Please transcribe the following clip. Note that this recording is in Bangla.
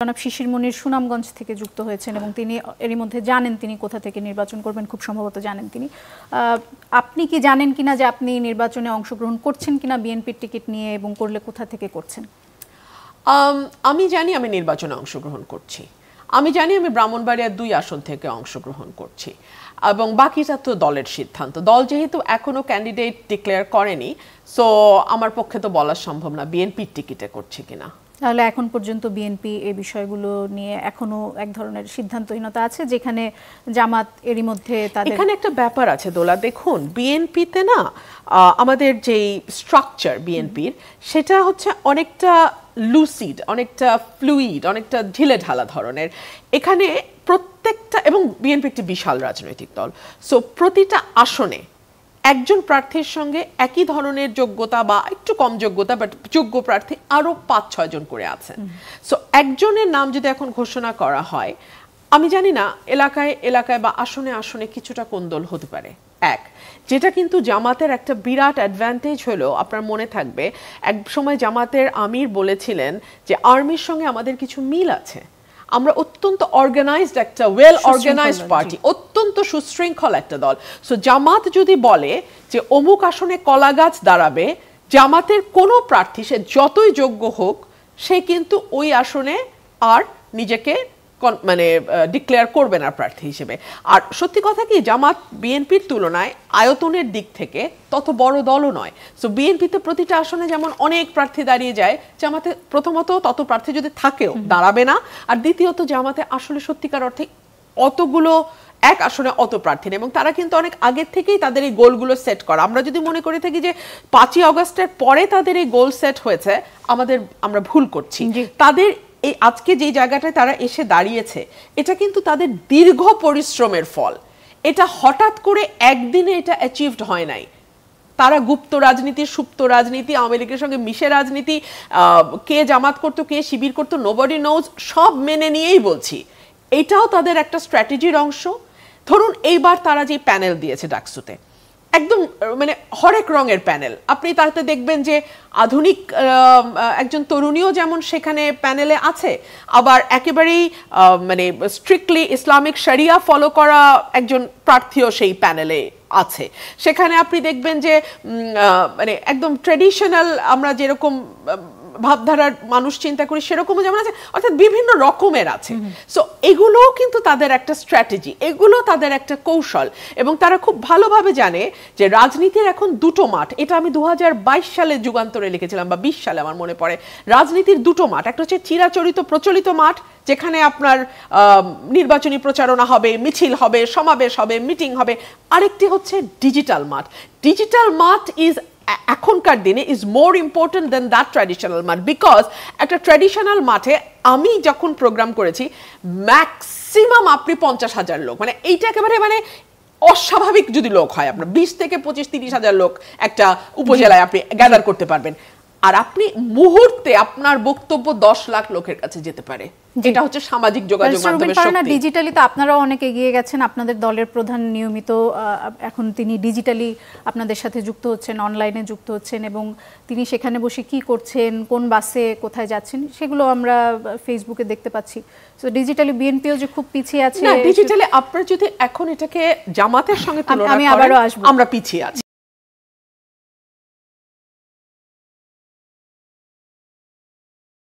জনাব শিশির মনির সুনামগঞ্জ থেকে যুক্ত হয়েছেন এবং তিনি এরই মধ্যে জানেন তিনি কোথা থেকে নির্বাচন করবেন, খুব সম্ভবত জানেন তিনি। আপনি কি জানেন কিনা যে আপনি নির্বাচনে অংশগ্রহণ করছেন কিনা বিএনপির টিকিট নিয়ে, এবং করলে কোথা থেকে করছেন? আমি জানি আমি নির্বাচনে অংশগ্রহণ করছি। আমি জানি আমি ব্রাহ্মণবাড়িয়া 2 আসন থেকে অংশগ্রহণ করছি, এবং বাকিটা তো দলের সিদ্ধান্ত। দল যেহেতু এখনো ক্যান্ডিডেট ডিক্লেয়ার করেনি, সো আমার পক্ষে তো বলা সম্ভব না বিএনপির টিকিটে করছে কিনা। তাহলে এখন পর্যন্ত বিএনপি এই বিষয়গুলো নিয়ে এখনো এক ধরনের সিদ্ধান্তহীনতা আছে, যেখানে জামাত এরই মধ্যে তাদের এখানে একটা ব্যাপার আছে দোলা। দেখুন, বিএনপিতে না আমাদের যেই স্ট্রাকচার বিএনপির, সেটা হচ্ছে অনেকটা লুসিড, অনেকটা ফ্লুইড, অনেকটা ঢিলে ঢালা ধরনের। এখানে প্রত্যেকটা, এবং বিএনপি একটি বিশাল রাজনৈতিক দল, সো প্রতিটা আসনে একজন প্রার্থীর সঙ্গে একই ধরনের যোগ্যতা বা একটু কম যোগ্যতা বাট যোগ্য প্রার্থী আরো 5-6 জন করে আছেন। সো একজনের নাম যদি এখন ঘোষণা করা হয়, আমি জানি না এলাকায় এলাকায় বা আসনে আসনে কিছুটা কোন্দল হতে পারে। যেটা কিন্তু জামাতের একটা বিরাট অ্যাডভান্টেজ হলো, আপনার মনে থাকবে এক সময় জামাতের আমির বলেছিলেন যে আর্মির সঙ্গে আমাদের কিছু মিল আছে, আমরা অত্যন্ত অর্গানাইজড একটা ওয়েল অর্গানাইজড পার্টি, অত্যন্ত সুশৃঙ্খল একটা দল। সো জামাত যদি বলে যে অমুক আসনে কলা গাছ দাঁড়াবে, জামাতের কোনো প্রার্থী সে যতই যোগ্য হোক, সে কিন্তু ওই আসনে আর নিজেকে মানে ডিক্লেয়ার করবে না প্রার্থী হিসেবে। আর সত্যি কথা কি, জামাত বিএনপির তুলনায় আয়তনের দিক থেকে তত বড় দলও নয়। সো বিএনপিতে প্রতিটা আসনে যেমন অনেক প্রার্থী দাঁড়িয়ে যায়, জামাতে প্রথমত তত প্রার্থী যদি থাকেও দাঁড়াবে না, আর দ্বিতীয়ত জামাতে আসলে সত্যিকার অর্থে অতগুলো এক আসনে অত প্রার্থী নেই, এবং তারা কিন্তু অনেক আগের থেকেই তাদের এই গোলগুলো সেট করা। আমরা যদি মনে করে থাকি যে 5ই আগস্টের পরে তাদের এই গোল সেট হয়েছে, আমরা ভুল করছি। তাদের এই আজকে যে জায়গাটায় তারা এসে দাঁড়িয়েছে, এটা কিন্তু তাদের দীর্ঘ পরিশ্রমের ফল। এটা হঠাৎ করে একদিনে এটা অ্যাচিভড হয় নাই। তারা গুপ্ত রাজনীতি, সুপ্ত রাজনীতি, আওয়ামী লীগের সঙ্গে মিশে রাজনীতি, কে জামাত করতো কে শিবির করতো নোবডি নোজ, সব মেনে নিয়েই বলছি এটাও তাদের একটা স্ট্র্যাটেজির অংশ। ধরুন এইবার তারা যে প্যানেল দিয়েছে ডাকসুতে, একদম মানে হরেক রঙের প্যানেল। আপনি তাতে দেখবেন যে আধুনিক একজন তরুণীও যেমন সেখানে প্যানেলে আছে, আবার একেবারেই মানে স্ট্রিক্টলি ইসলামিক শরিয়া ফলো করা একজন প্রার্থীও সেই প্যানেলে আছে। সেখানে আপনি দেখবেন যে মানে একদম ট্র্যাডিশনাল আমরা যেরকম ভাবধারার মানুষ চিন্তা করি সেরকমও যেমন আছে, অর্থাৎ বিভিন্ন রকমের আছে। সো এগুলোও কিন্তু তাদের একটা স্ট্র্যাটেজি, এগুলো তাদের একটা কৌশল, এবং তারা খুব ভালোভাবে জানে যে রাজনীতির এখন দুটো মাঠ। এটা আমি 2022 সালে যুগান্তরে লিখেছিলাম, বা 20 সালে আমার মনে পড়ে। রাজনীতির দুটো মাঠ, একটা হচ্ছে চিরাচরিত প্রচলিত মাঠ, যেখানে আপনার নির্বাচনী প্রচারণা হবে, মিছিল হবে, সমাবেশ হবে, মিটিং হবে। আরেকটি হচ্ছে ডিজিটাল মাঠ। ডিজিটাল মাঠ ইজ এখনকার দিনে is more important than that traditional মাঠ, বিকজ একটা ট্র্যাডিশনাল মাঠে আমি যখন প্রোগ্রাম করেছি, ম্যাক্সিমাম আপনি 50,000 লোক, মানে এইটা একেবারে মানে অস্বাভাবিক যদি লোক হয়, আপনার 20 থেকে 25-30 হাজার লোক একটা উপজেলায় আপনি গ্যাদার করতে পারবেন। আর আপনি মুহূর্তে আপনার বক্তব্য 10 লাখ লোকের কাছে যেতে পারে। এটা হচ্ছে সামাজিক যোগাযোগ মাধ্যমের শক্তি। ডিজিটালি তো আপনারাও অনেক এগিয়ে গেছেন। আপনাদের দলের প্রধান নিয়মিত এখন তিনি ডিজিটালি আপনাদের সাথে যুক্ত হচ্ছেন, অনলাইনে যুক্ত হচ্ছেন, এবং তিনি সেখানে বসে কি করছেন, কোন বাসে কোথায় যাচ্ছেন, সেগুলো আমরা ফেসবুকে দেখতে পাচ্ছি। সো ডিজিটালি বিএনপিও যে খুব পিছিয়ে আছে, না, ডিজিটালি আপনারা যদি এখন এটাকে জামাতের সঙ্গে তুলনা করেন, আমরা পিছিয়ে আছি।